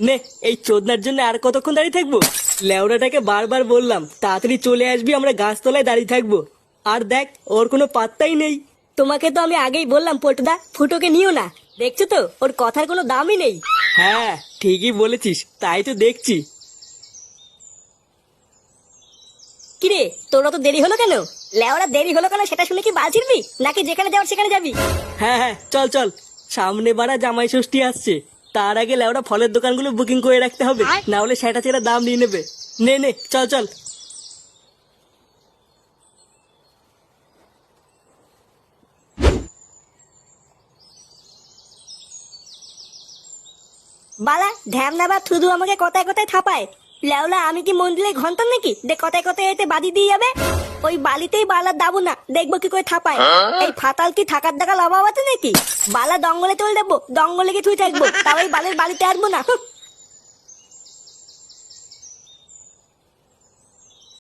নে, এই চোদনার জন্য আর কতক্ষণ দাঁড়িয়ে থাকবো? লেওড়াটাকে বারবার বললাম তাড়াতাড়ি চলে আসবি, আমরা গাছতলায় দাঁড়িয়ে থাকবো। আর দেখ, ওর কোনো পাত্তাই নেই। তোমাকে তো আমি আগেই বললাম পল্টুদা, ফুটোকে নিও না। দেখছো তো ওর কথার কোনো দামই নেই। হ্যাঁ, ঠিকই বলেছিস, তাই তো দেখছি। কিরে, তোরা তো দেরি হলো কেন? লেওরা দেরি হলো কেন সেটা শুনে কি বাল ছিড়বি, নাকি যেখানে যাওয়ার সেখানে যাবি? হ্যাঁ হ্যাঁ, চল চল, সামনে বাড়া জামাই ষষ্ঠী আসছে। তার আগে লেওড়া ফলের দোকানগুলো বুকিং করে রাখতে হবে, না হলে সেটা ছেড়ে দাম নিয়ে নেবে। নে নে, চল চল। বালা ঢ্যামনা বা শুধু আমাকে কথায় কথায় থাপায়। লেওলা আমি কি মন্দিরে ঘন্টার নাকি যে কথায় কথায় এতে বাদি দিয়ে যাবে? ওই বালিতেই বালার দাবো না, দেখবো কি করে থাপায়। এই ফাতাল কি থাকার দেখা লাভ আছে নাকি? বালা দঙ্গলে চলে যাবো, দঙ্গলে গিয়ে থুই থাকবো, তাও এই বালের বালিতে আসবো না।